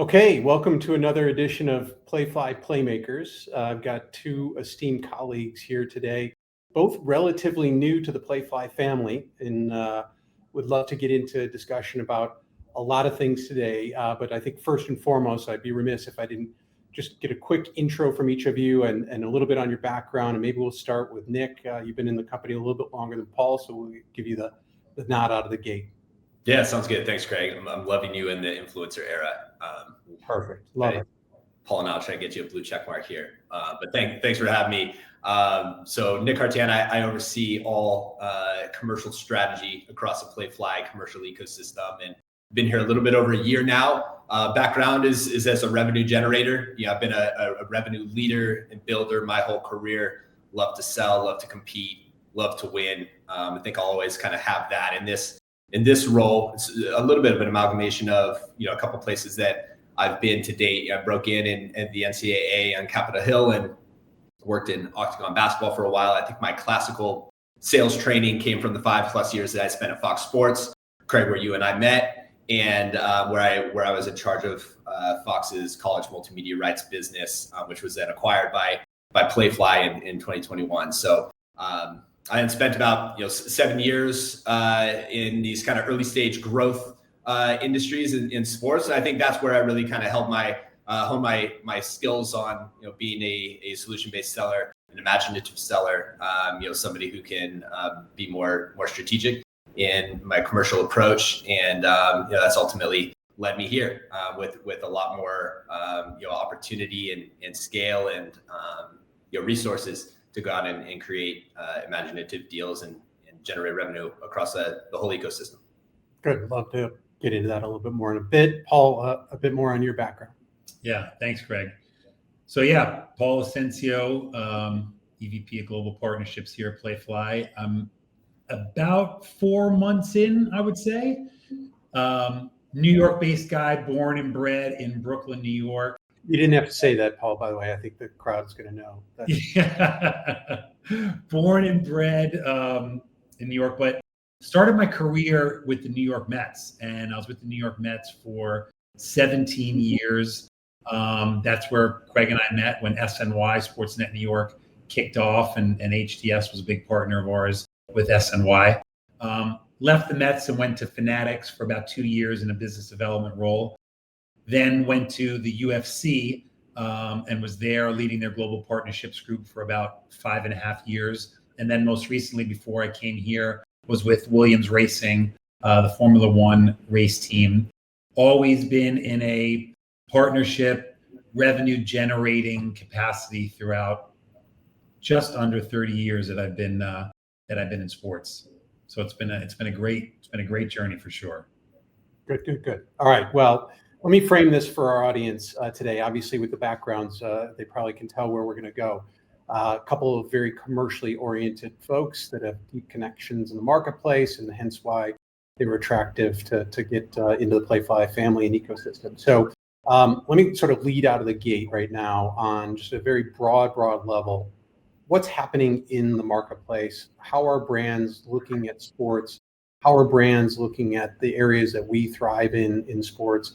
Okay, welcome to another edition of Playfly Playmakers. I've got two esteemed colleagues here today, both relatively new to the Playfly family, and would love to get into a discussion about a lot of things today. But I think first and foremost, I'd be remiss if I didn't just get a quick intro from each of you and a little bit on your background. And maybe we'll start with Nick. You've been in the company a little bit longer than Paul, so we'll give you the nod out of the gate. Yeah, sounds good. Thanks, Craig. I'm loving you in the influencer era. Perfect. Love it. Paul and I'll try to get you a blue check mark here. But thanks for having me. So Nick Cartan, I oversee all commercial strategy across the Playfly commercial ecosystem, and been here a little bit over a year now. Background is as a revenue generator. I've been a revenue leader and builder my whole career. Love to sell, love to compete, love to win. I think I'll always kind of have that in this role. It's a little bit of an amalgamation of a couple places that I've been to date. I broke in the NCAA on Capitol Hill and worked in Octagon basketball for a while. I think my classical sales training came from the 5+ years that I spent at Fox Sports, Craig, where you and I met, and where I was in charge of Fox's college multimedia rights business, which was then acquired by Playfly in 2021. So I had spent about 7 years in these kind of early stage growth industries in sports. And I think that's where I really kind of held hone my skills on being a solution-based seller, an imaginative seller, somebody who can be more strategic in my commercial approach, and that's ultimately led me here with a lot more opportunity and scale and resources to go out and create imaginative deals and generate revenue across the whole ecosystem. Good. Love to get into that a little bit more in a bit. Paul, a bit more on your background. Yeah, thanks, Craig. So yeah, Paul Asencio, EVP of Global Partnerships here at Playfly. I'm about 4 months in, I would say. New York-based guy, born and bred in Brooklyn, New York. You didn't have to say that, Paul, by the way. I think the crowd's going to know. Yeah. Born and bred in New York, but started my career with the New York Mets. And I was with the New York Mets for 17 years. That's where Craig and I met when SNY, Sportsnet New York, kicked off, and HTS was a big partner of ours with SNY. Left the Mets and went to Fanatics for about 2 years in a business development role. Then went to the UFC and was there leading their global partnerships group for about 5.5 years. And then most recently, before I came here, was with Williams Racing, the Formula One race team. Always been in a partnership, revenue generating capacity throughout just under 30 years that I've been in sports. So it's been a great journey for sure. Good. All right. Well, let me frame this for our audience today. Obviously, with the backgrounds, they probably can tell where we're going to go. A couple of very commercially oriented folks that have deep connections in the marketplace, and hence why they were attractive to get into the Playfly family and ecosystem. So let me sort of lead out of the gate right now on just a very broad level. What's happening in the marketplace? How are brands looking at sports? How are brands looking at the areas that we thrive in sports?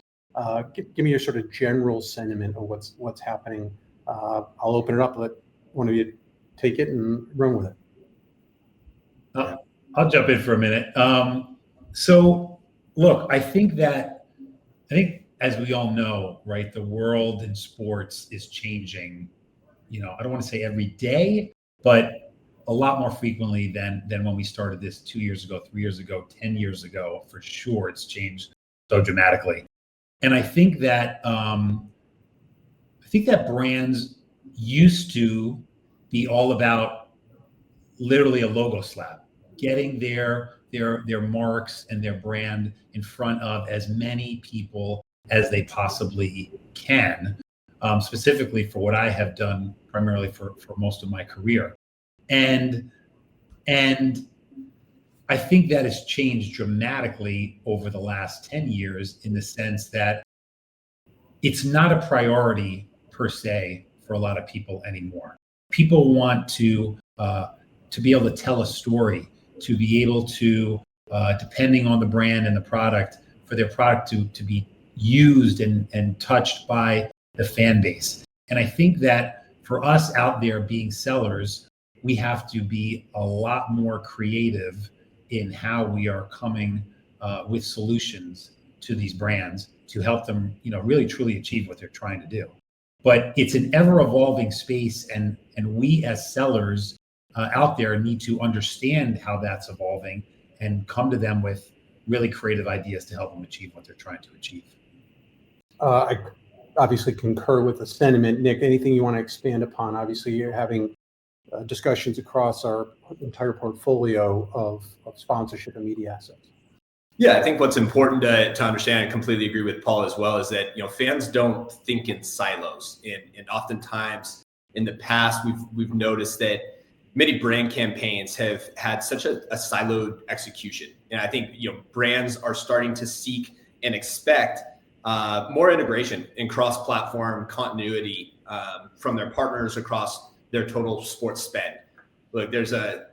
Give me your sort of general sentiment of what's happening. I'll open it up. Let one of you take it and run with it. I'll jump in for a minute. So look, I think as we all know, right, the world in sports is changing. I don't want to say every day, but a lot more frequently than when we started this 2 years ago, 3 years ago, 10 years ago. For sure, it's changed so dramatically. And I think that brands used to be all about literally a logo slap, getting their marks and their brand in front of as many people as they possibly can, specifically for what I have done primarily for most of my career. And I think that has changed dramatically over the last 10 years in the sense that it's not a priority per se for a lot of people anymore. People want to be able to tell a story, to be able to, depending on the brand and the product, for their product to be used and touched by the fan base. And I think that for us out there being sellers, we have to be a lot more creative in how we are coming with solutions to these brands to help them, really truly achieve what they're trying to do. But it's an ever evolving space, and we as sellers out there need to understand how that's evolving and come to them with really creative ideas to help them achieve what they're trying to achieve. I obviously concur with the sentiment. Nick, anything you want to expand upon? Obviously, you're having discussions across our entire portfolio of sponsorship and media assets. Yeah, I think what's important to understand, and completely agree with Paul as well, is that fans don't think in silos, and oftentimes in the past we've noticed that many brand campaigns have had such a siloed execution, and I think brands are starting to seek and expect more integration and cross-platform continuity from their partners across their total sports spend. Look, there's an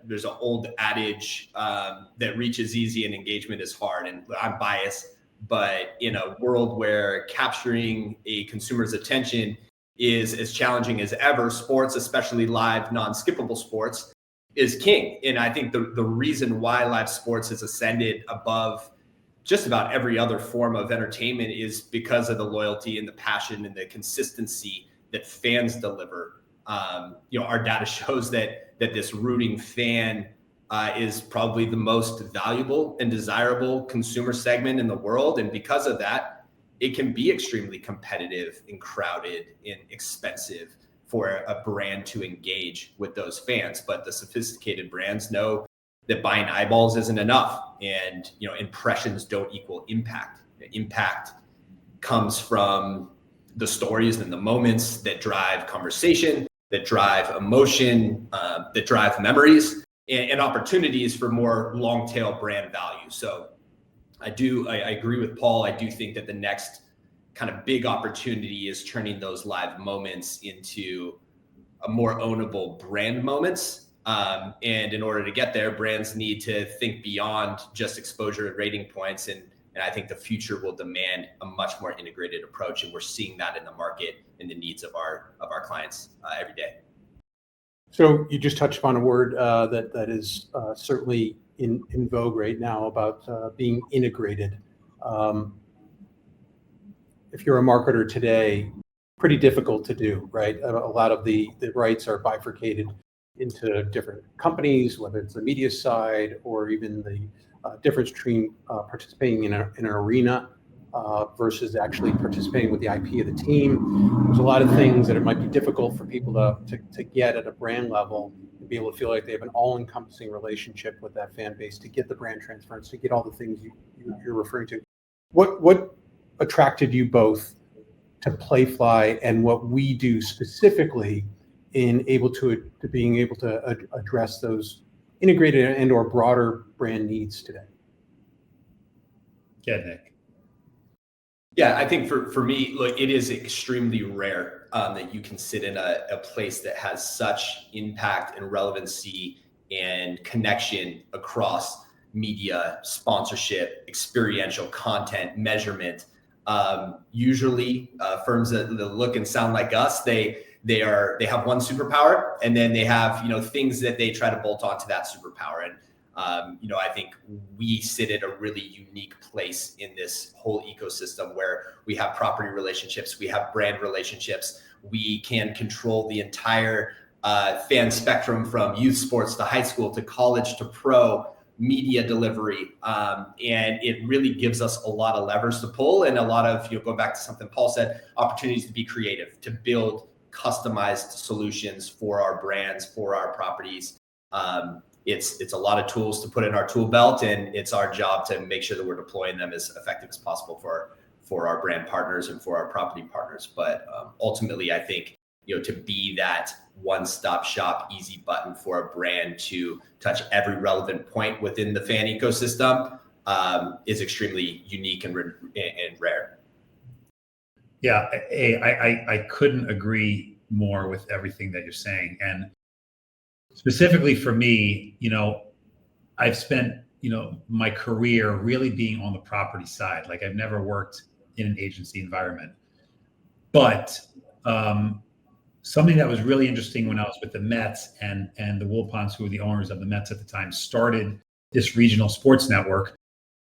old adage that reach is easy and engagement is hard. And I'm biased, but in a world where capturing a consumer's attention is as challenging as ever, sports, especially live, non-skippable sports, is king. And I think the reason why live sports has ascended above just about every other form of entertainment is because of the loyalty and the passion and the consistency that fans deliver. Our data shows that this rooting fan is probably the most valuable and desirable consumer segment in the world. And because of that, it can be extremely competitive and crowded and expensive for a brand to engage with those fans. But the sophisticated brands know that buying eyeballs isn't enough, and impressions don't equal impact. Impact comes from the stories and the moments that drive conversation, that drive emotion, that drive memories, and opportunities for more long tail brand value. So I agree with Paul. I do think that the next kind of big opportunity is turning those live moments into a more ownable brand moments. And in order to get there, brands need to think beyond just exposure and rating points. And I think the future will demand a much more integrated approach. And we're seeing that in the market and the needs of our clients every day. So you just touched upon a word that is certainly in vogue right now about being integrated. If you're a marketer today, pretty difficult to do, right? A lot of the rights are bifurcated into different companies, whether it's the media side or even the difference between participating in an arena versus actually participating with the IP of the team. There's a lot of things that it might be difficult for people to get at a brand level and be able to feel like they have an all-encompassing relationship with that fan base, to get the brand transference, to get all the things you're referring to. What attracted you both to Playfly and what we do specifically in being able to address those integrated and or broader brand needs today? Yeah, Nick. Yeah, I think for me, look, it is extremely rare that you can sit in a place that has such impact and relevancy and connection across media, sponsorship, experiential content, measurement. Usually firms that look and sound like us, they have one superpower, and then they have things that they try to bolt onto that superpower. And I think we sit at a really unique place in this whole ecosystem where we have property relationships, we have brand relationships, we can control the entire fan spectrum from youth sports to high school to college to pro, media delivery. And it really gives us a lot of levers to pull, and a lot of, go back to something Paul said, opportunities to be creative, to build customized solutions for our brands, for our properties. It's a lot of tools to put in our tool belt, and it's our job to make sure that we're deploying them as effective as possible for our brand partners and for our property partners. But ultimately, I think to be that one-stop shop, easy button for a brand to touch every relevant point within the fan ecosystem is extremely unique and rare. Yeah, I couldn't agree more with everything that you're saying. And specifically for me, I've spent, my career really being on the property side. Like, I've never worked in an agency environment. But something that was really interesting when I was with the Mets and the Wilpons, who were the owners of the Mets at the time, started this regional sports network.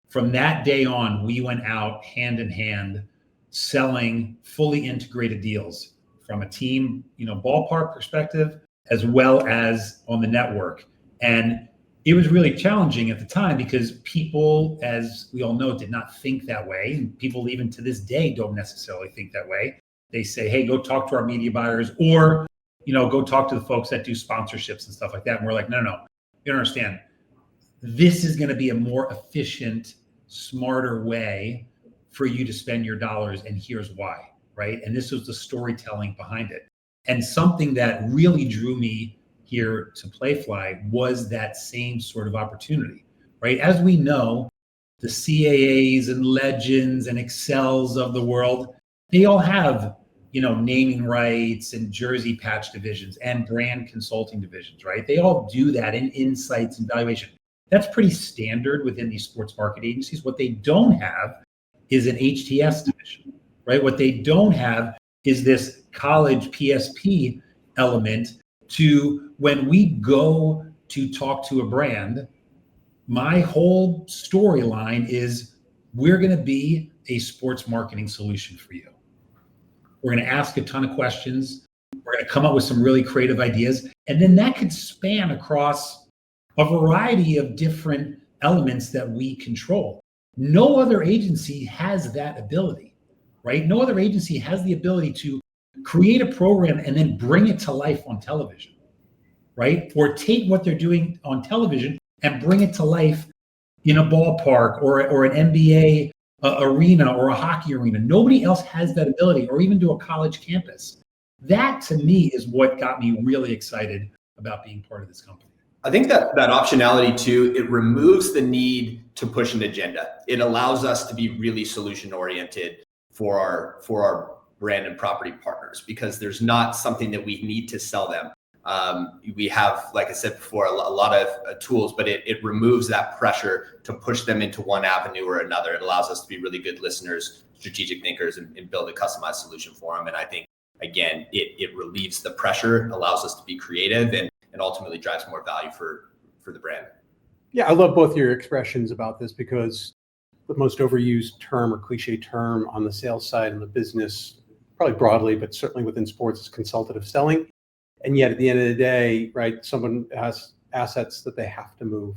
From that day on, we went out hand in hand selling fully integrated deals from a team, ballpark perspective, as well as on the network. And it was really challenging at the time because people, as we all know, did not think that way. And people even to this day don't necessarily think that way. They say, hey, go talk to our media buyers, or, go talk to the folks that do sponsorships and stuff like that. And we're like, no, you don't understand. This is going to be a more efficient, smarter way for you to spend your dollars. And here's why, right? And this was the storytelling behind it. And something that really drew me here to Playfly was that same sort of opportunity, right? As we know, the CAAs and Legends and Excels of the world, they all have, naming rights and jersey patch divisions and brand consulting divisions, right? They all do that in insights and valuation. That's pretty standard within these sports market agencies. What they don't have is an HTS division, right? What they don't have is this college PSP element to when we go to talk to a brand. My whole storyline is we're going to be a sports marketing solution for you. We're going to ask a ton of questions. We're going to come up with some really creative ideas. And then that could span across a variety of different elements that we control. No other agency has that ability, right? No other agency has the ability to create a program and then bring it to life on television, right? Or take what they're doing on television and bring it to life in a ballpark or an NBA arena or a hockey arena. Nobody else has that ability, or even to a college campus. That to me is what got me really excited about being part of this company. I think that optionality too, it removes the need to push an agenda. It allows us to be really solution oriented for our brand and property partners, because there's not something that we need to sell them. We have, like I said before, a lot of tools, but it removes that pressure to push them into one avenue or another. It allows us to be really good listeners, strategic thinkers, and build a customized solution for them. And I think, again, it relieves the pressure, allows us to be creative, and ultimately drives more value for the brand. Yeah, I love both your expressions about this, because the most overused term or cliche term on the sales side in the business, probably broadly, but certainly within sports, is consultative selling. And yet at the end of the day, right, someone has assets that they have to move.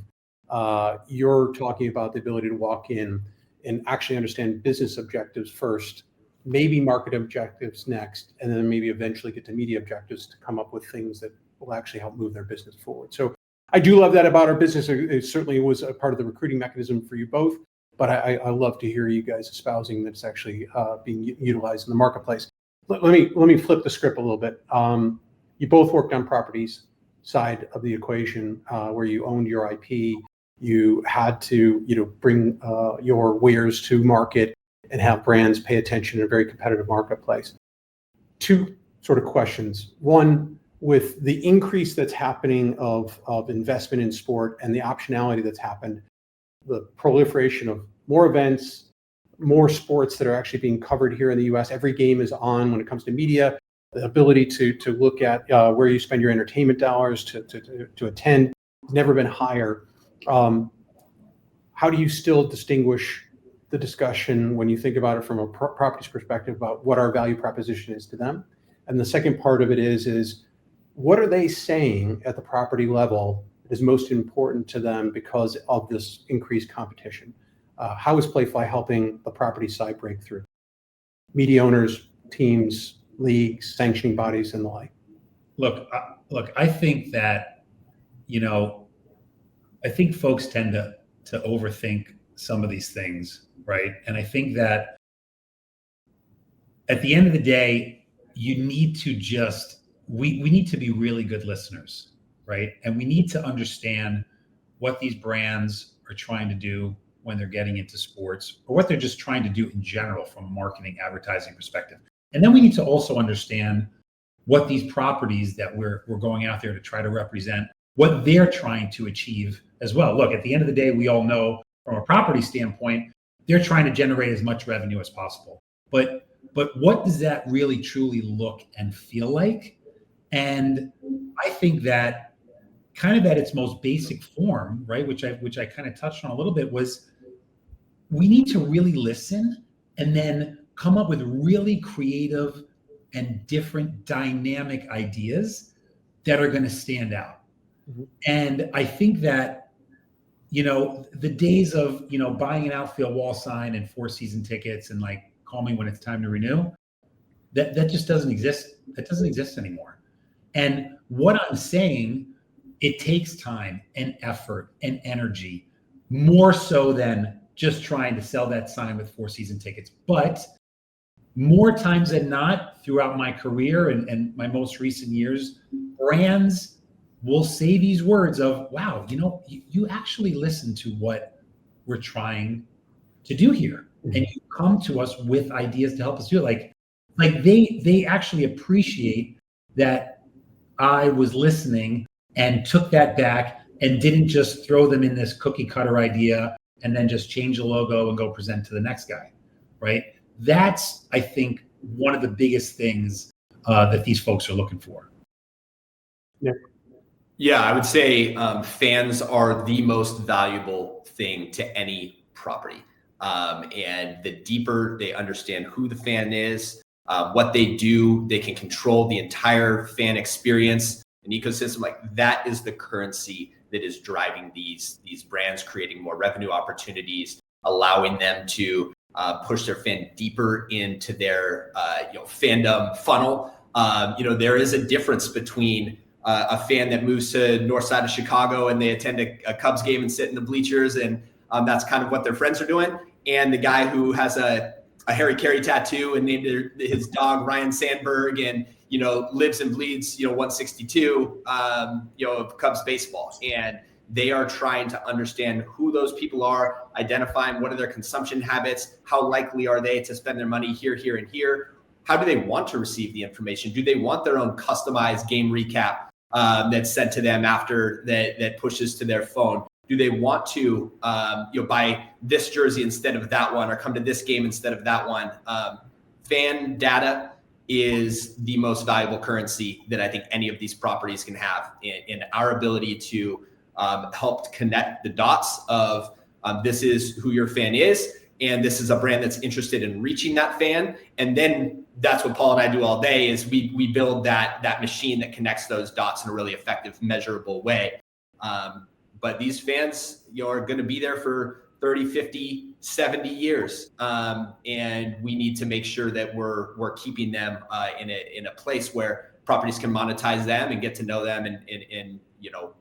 You're talking about the ability to walk in and actually understand business objectives first, maybe market objectives next, and then maybe eventually get to media objectives to come up with things that will actually help move their business forward. So I do love that about our business. It certainly was a part of the recruiting mechanism for you both, but I love to hear you guys espousing that it's actually being utilized in the marketplace. Let me flip the script a little bit. You both worked on properties side of the equation, where you owned your IP. You had to, bring your wares to market and have brands pay attention in a very competitive marketplace. Two sort of questions. One, with the increase that's happening of investment in sport and the optionality that's happened, the proliferation of more events, more sports that are actually being covered here in the US. Every game is on when it comes to media. The ability to look at where you spend your entertainment dollars to attend has never been higher. How do you still distinguish the discussion when you think about it from a properties perspective about what our value proposition is to them? And the second part of it is what are they saying at the property level is most important to them because of this increased competition? How is Playfly helping the property side break through? Media owners, teams, leagues, sanctioning bodies, and the like. Look, I think that, I think folks tend to overthink some of these things, right? And I think that at the end of the day, you need to we need to be really good listeners, right? And we need to understand what these brands are trying to do when they're getting into sports, or what they're just trying to do in general from a marketing, advertising perspective. And then we need to also understand what these properties that we're going out there to try to represent, what they're trying to achieve as well. Look, at the end of the day, we all know from a property standpoint, they're trying to generate as much revenue as possible. But what does that really truly look and feel like? And I think that kind of at its most basic form, right, which I kind of touched on a little bit, was we need to really listen and then come up with really creative and different dynamic ideas that are going to stand out. Mm-hmm. And I think that, the days of, buying an outfield wall sign and 4-season tickets and like, call me when it's time to renew, that just doesn't exist. That doesn't exist anymore. And what I'm saying, it takes time and effort and energy, more so than just trying to sell that sign with 4-season tickets. But more times than not, throughout my career and my most recent years, brands will say these words of, wow, you actually listen to what we're trying to do here. Mm-hmm. And you come to us with ideas to help us do it. Like they actually appreciate that I was listening and took that back and didn't just throw them in this cookie cutter idea and then just change the logo and go present to the next guy, right? That's, I think, one of the biggest things that these folks are looking for. Yeah, I would say fans are the most valuable thing to any property. And the deeper they understand who the fan is, what they do, they can control the entire fan experience and ecosystem. Like that is the currency that is driving these brands, creating more revenue opportunities, allowing them to push their fan deeper into their fandom funnel. There is a difference between a fan that moves to north side of Chicago and they attend a Cubs game and sit in the bleachers and that's kind of what their friends are doing, and the guy who has a Harry Carey tattoo and named his dog Ryan Sandberg and lives and bleeds 162 of Cubs baseball. And they are trying to understand who those people are, identifying what are their consumption habits, how likely are they to spend their money here, and here. How do they want to receive the information? Do they want their own customized game recap that's sent to them after that pushes to their phone? Do they want to buy this jersey instead of that one, or come to this game instead of that one? Fan data is the most valuable currency that I think any of these properties can have in our ability to help connect the dots of this is who your fan is, and this is a brand that's interested in reaching that fan. And then that's what Paul and I do all day is we build that machine that connects those dots in a really effective, measurable way. But these fans are going to be there for 30, 50, 70 years. And we need to make sure that we're keeping them in a place where properties can monetize them and get to know them and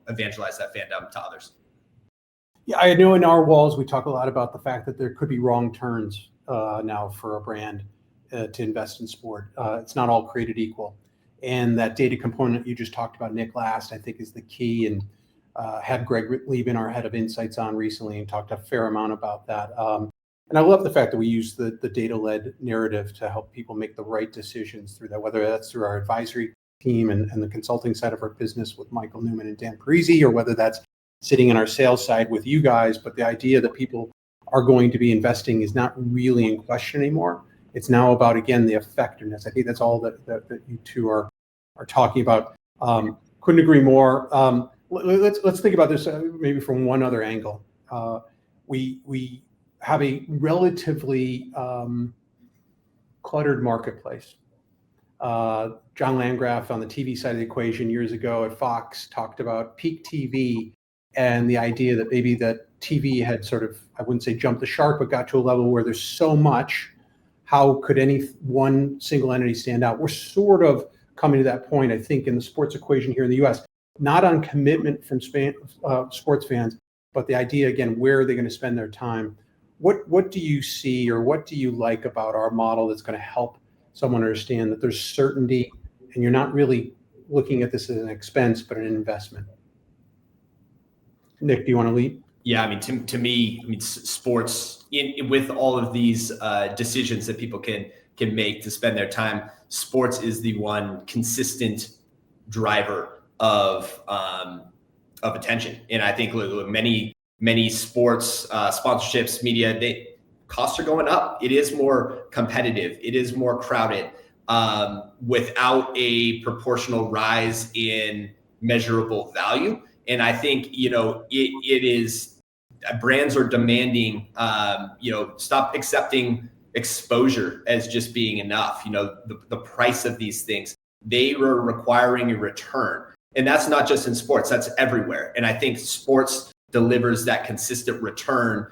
evangelize that fandom to others. Yeah, I know in our walls, we talk a lot about the fact that there could be wrong turns now for a brand to invest in sport. It's not all created equal. And that data component you just talked about, Nick, last, I think is the key. And had Greg Lieben, our head of insights, on recently and talked a fair amount about that. And I love the fact that we use the data-led narrative to help people make the right decisions through that, whether that's through our advisory team and the consulting side of our business with Michael Newman and Dan Parisi, or whether that's sitting in our sales side with you guys. But the idea that people are going to be investing is not really in question anymore. It's now about, again, the effectiveness. I think that's all that you two are talking about. Couldn't agree more. Let's think about this maybe from one other angle. We have a relatively cluttered marketplace. John Landgraf on the TV side of the equation years ago at Fox talked about peak TV and the idea that maybe that TV had sort of, I wouldn't say jumped the shark, but got to a level where there's so much. How could any one single entity stand out? We're sort of coming to that point, I think, in the sports equation here in the US. Not on commitment from sports fans, but the idea, again, where are they going to spend their time? What do you see or what do you like about our model that's going to help someone understand that there's certainty and you're not really looking at this as an expense, but an investment? Nick, do you want to lead? Yeah, I mean, to me, sports, with all of these decisions that people can make to spend their time, sports is the one consistent driver of attention. And I think many sports sponsorships, media, costs are going up. It is more competitive. It is more crowded, without a proportional rise in measurable value. And I think, it is, brands are demanding, stop accepting exposure as just being enough. The price of these things, they were requiring a return. And that's not just in sports, that's everywhere. And I think sports delivers that consistent return,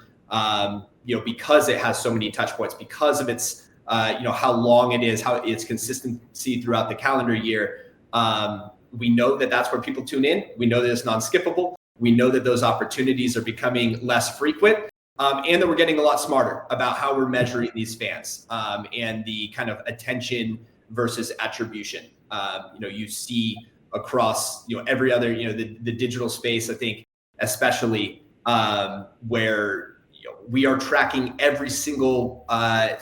because it has so many touch points, because of its, how long it is, how its consistency throughout the calendar year. We know that that's where people tune in. We know that it's non-skippable. We know that those opportunities are becoming less frequent, and that we're getting a lot smarter about how we're measuring these fans, and the kind of attention versus attribution. You see across, every other, the digital space, I think, especially, where we are tracking every single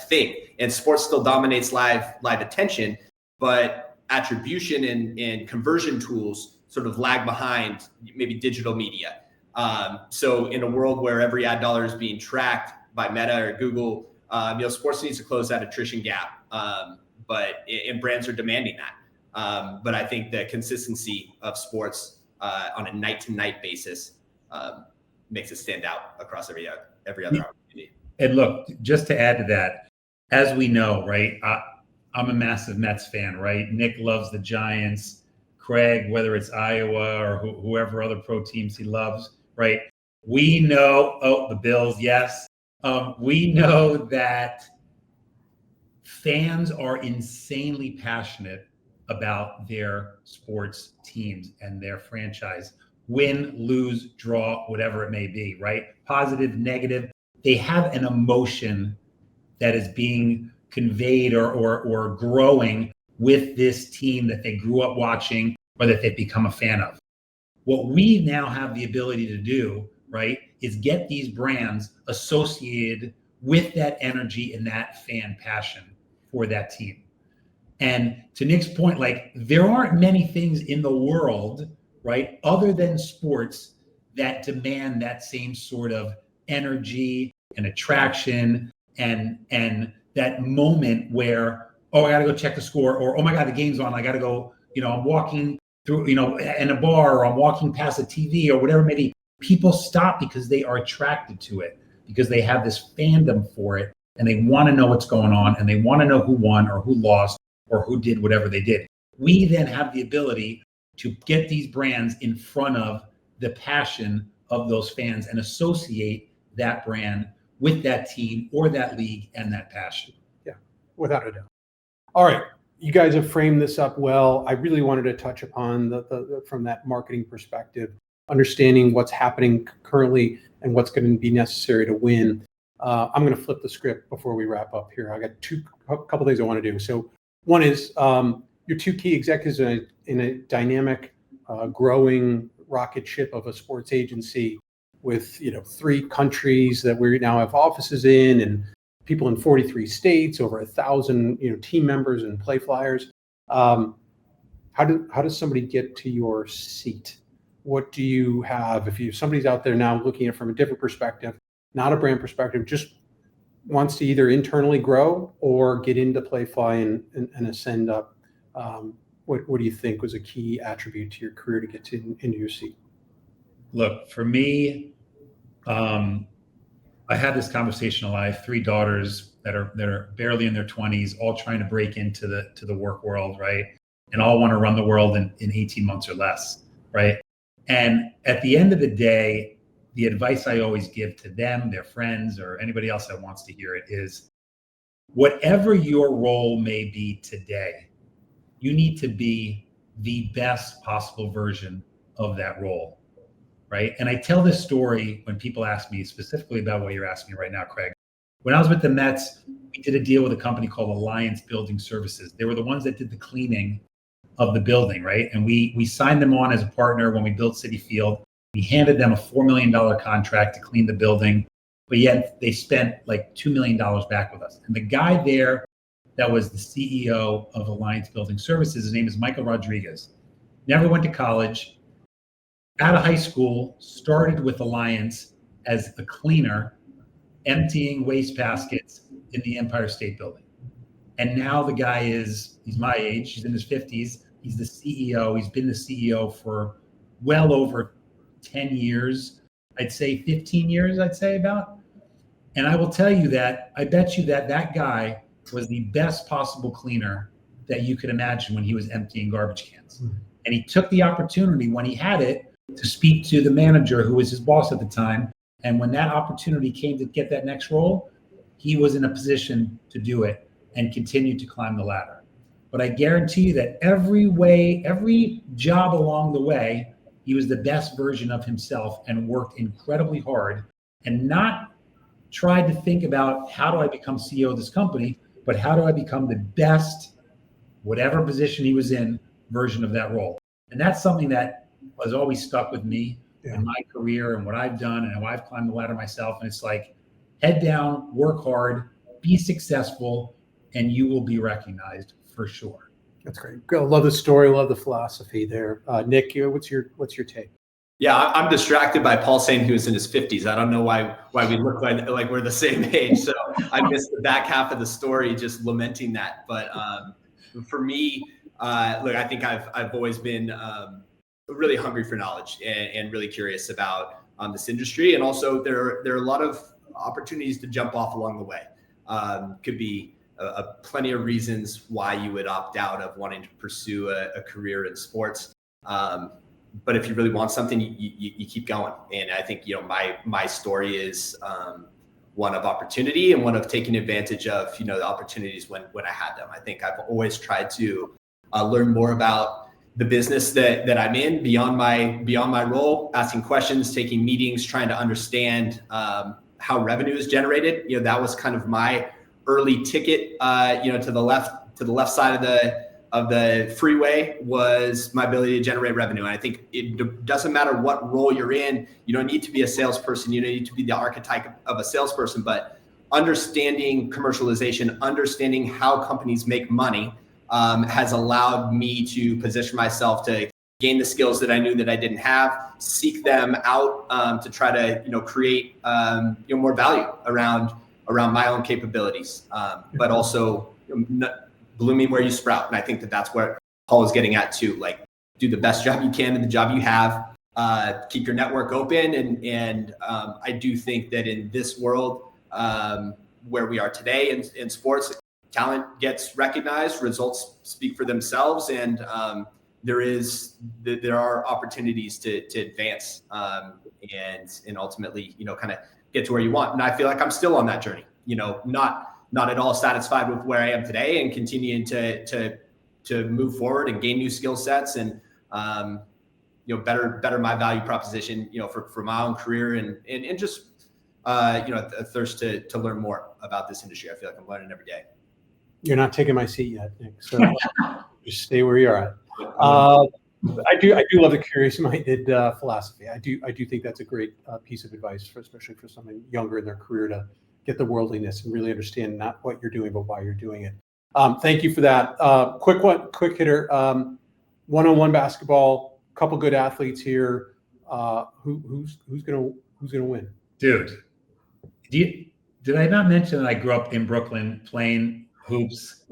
thing, and sports still dominates live attention, but attribution and conversion tools sort of lag behind maybe digital media. So in a world where every ad dollar is being tracked by Meta or Google, sports needs to close that attrition gap. And brands are demanding that. But I think the consistency of sports on a night-to-night basis makes it stand out across every other opportunity. And look, just to add to that, as we know, right, I'm a massive Mets fan, right? Nick loves the Giants. Craig, whether it's Iowa or whoever other pro teams he loves, right? We know, the Bills, yes. We know that fans are insanely passionate about their sports teams and their franchise. Win, lose, draw, whatever it may be, right? Positive, negative. They have an emotion that is being conveyed or growing with this team that they grew up watching or that they've become a fan of. What we now have the ability to do, right, is get these brands associated with that energy and that fan passion for that team. And to Nick's point, like, there aren't many things in the world, right, other than sports that demand that same sort of energy and attraction and that moment where, oh, I got to go check the score, or, oh my God, the game's on. I got to go, I'm walking through, in a bar, or I'm walking past a TV or whatever it may be. People stop because they are attracted to it, because they have this fandom for it and they want to know what's going on and they want to know who won or who lost or who did whatever they did. We then have the ability to get these brands in front of the passion of those fans and associate that brand with that team or that league and that passion. Yeah, without a doubt. All right, you guys have framed this up well. I really wanted to touch upon the from that marketing perspective, understanding what's happening currently and what's going to be necessary to win. I'm going to flip the script before we wrap up here. I got a couple things I want to do. So one is your two key executives in a dynamic, growing rocket ship of a sports agency with 3 countries that we now have offices in, and people in 43 states, over 1,000 team members and Playflyers. How does somebody get to your seat? What do you have if somebody's out there now looking at it from a different perspective, not a brand perspective, just wants to either internally grow or get into Playfly and ascend up? What do you think was a key attribute to your career to get into your seat? Look, for me, I had this conversation. I have 3 daughters that are barely in their 20s, all trying to break into the work world, right? And all want to run the world in 18 months or less, right? And at the end of the day, the advice I always give to them, their friends, or anybody else that wants to hear it is, whatever your role may be today, you need to be the best possible version of that role, right? And I tell this story when people ask me specifically about what you're asking me right now, Craig. When I was with the Mets, we did a deal with a company called Alliance Building Services. They were the ones that did the cleaning of the building, right? And we signed them on as a partner when we built Citi Field. We handed them a $4 million contract to clean the building, but yet they spent like $2 million back with us. And the guy there that was the CEO of Alliance Building Services, his name is Michael Rodriguez. Never went to college. Out of high school, started with Alliance as a cleaner, emptying waste baskets in the Empire State Building. And now the guy he's my age, he's in his 50s. He's the CEO. He's been the CEO for well over 10 years. I'd say 15 years, about. And I will tell you that I bet you that guy was the best possible cleaner that you could imagine when he was emptying garbage cans. And he took the opportunity when he had it to speak to the manager who was his boss at the time. And when that opportunity came to get that next role, he was in a position to do it and continue to climb the ladder. But I guarantee you that every job along the way, he was the best version of himself and worked incredibly hard and not tried to think about how do I become CEO of this company, but how do I become the best, whatever position he was in, version of that role. And that's something that has always stuck with me in my career and what I've done and how I've climbed the ladder myself. And it's like, head down, work hard, be successful, and you will be recognized for sure. That's great. Love the story. Love the philosophy there. Nick, what's your take? Yeah, I'm distracted by Paul saying he was in his 50s. I don't know why we look like we're the same age. So I missed the back half of the story, just lamenting that. But for me, look, I think I've always been really hungry for knowledge and really curious about this industry. And also there are a lot of opportunities to jump off along the way. Could be plenty of reasons why you would opt out of wanting to pursue a career in sports. But if you really want something, you keep going. And I think, my story is one of opportunity and one of taking advantage of, the opportunities when I had them. I think I've always tried to learn more about the business that I'm in beyond my role, asking questions, taking meetings, trying to understand how revenue is generated. That was kind of my early ticket, to the left side of the freeway was my ability to generate revenue. And I think it doesn't matter what role you're in. You don't need to be a salesperson. You don't need to be the archetype of a salesperson, but understanding commercialization, understanding how companies make money has allowed me to position myself to gain the skills that I knew that I didn't have, seek them out to try to, create more value around my own capabilities, but also blooming where you sprout. And I think that's where Paul is getting at too. Like, do the best job you can in the job you have, keep your network open. And I do think that in this world where we are today in sports, talent gets recognized, results speak for themselves. And there are opportunities to advance and ultimately, kind of get to where you want. And I feel like I'm still on that journey, not at all satisfied with where I am today, and continuing to move forward and gain new skill sets and, better my value proposition, for my own career and just, a thirst to learn more about this industry. I feel like I'm learning every day. You're not taking my seat yet, Nick. So just stay where you are at. I do love the curious-minded philosophy. I do think that's a great piece of advice, especially for someone younger in their career, to get the worldliness and really understand not what you're doing, but why you're doing it. Thank you for that. Quick hitter. One-on-one basketball. Couple good athletes here. Who's gonna win? Dude, did I not mention that I grew up in Brooklyn playing hoops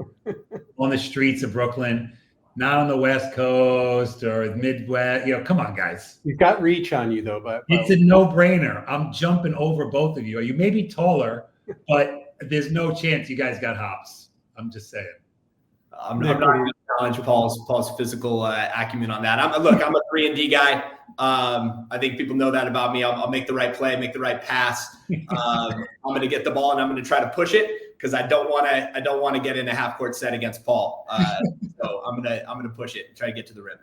on the streets of Brooklyn? Not on the West Coast or the Midwest. Come on, guys. You've got reach on you, though. But it's a no-brainer. I'm jumping over both of you. You may be taller, but there's no chance you guys got hops. I'm just saying. I'm not going to challenge Paul's physical acumen on that. I'm a 3-and-D guy. I think people know that about me. I'll make the right play, make the right pass. I'm going to get the ball and I'm going to try to push it, because I don't want to get in a half-court set against Paul. So I'm gonna push it, try to get to the rim.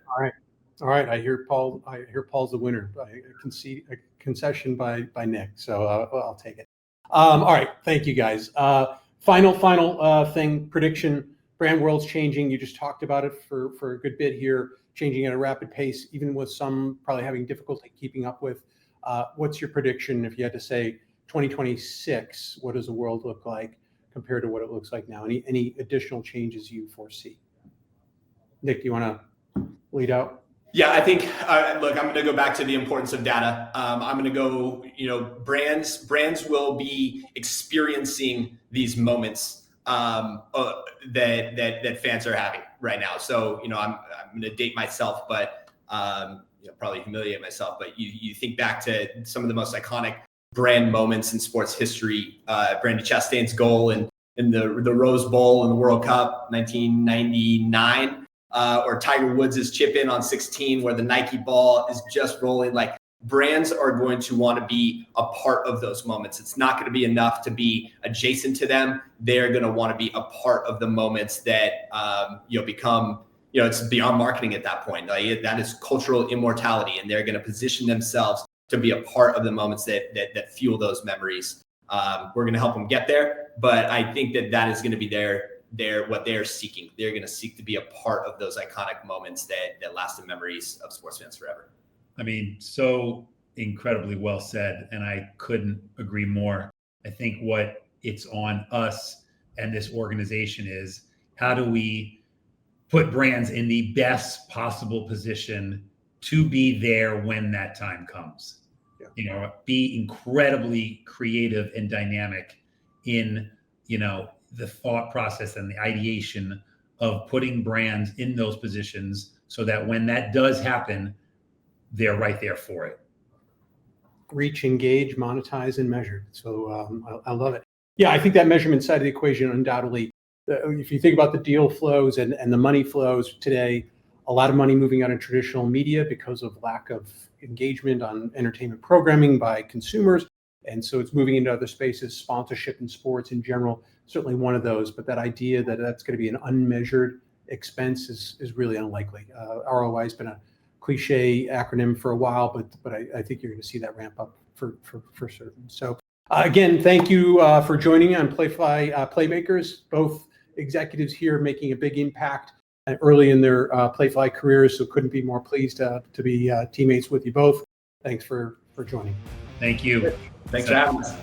All right. I hear Paul's the winner. I concede a concession by Nick. So I'll take it. All right. Thank you, guys. Final thing. Prediction. Brand world's changing. You just talked about it for a good bit here. Changing at a rapid pace, even with some probably having difficulty keeping up with. What's your prediction if you had to say 2026? What does the world look like compared to what it looks like now? Any additional changes you foresee? Nick, do you want to lead out? Yeah, I think, look, I'm going to go back to the importance of data. I'm going to go, brands will be experiencing these moments that fans are having right now. So, I'm going to date myself, but probably humiliate myself. But you think back to some of the most iconic brand moments in sports history. Brandi Chastain's goal in the Rose Bowl in the World Cup, 1999. Or Tiger Woods' chip in on 16, where the Nike ball is just rolling. Like, brands are going to want to be a part of those moments. It's not going to be enough to be adjacent to them. They're going to want to be a part of the moments that become, it's beyond marketing at that point. Like, that is cultural immortality, and they're going to position themselves to be a part of the moments that fuel those memories. We're going to help them get there, but I think that is going to be what they're seeking. They're going to seek to be a part of those iconic moments that last in memories of sports fans forever. I mean, so incredibly well said, and I couldn't agree more. I think what it's on us and this organization is, how do we put brands in the best possible position to be there when that time comes? Yeah. Be incredibly creative and dynamic in, the thought process and the ideation of putting brands in those positions, so that when that does happen, they're right there for it. Reach, engage, monetize, and measure. So I love it. Yeah, I think that measurement side of the equation, undoubtedly, if you think about the deal flows and the money flows today, a lot of money moving out of traditional media because of lack of engagement on entertainment programming by consumers. And so it's moving into other spaces, sponsorship in sports in general, certainly one of those. But that idea that that's going to be an unmeasured expense is really unlikely. ROI has been a cliche acronym for a while, but I think you're going to see that ramp up for certain. So again, thank you for joining me on Playfly Playmakers. Both executives here making a big impact early in their Playfly careers, so couldn't be more pleased to be teammates with you both. Thanks for joining. Thank you. Thanks for having us.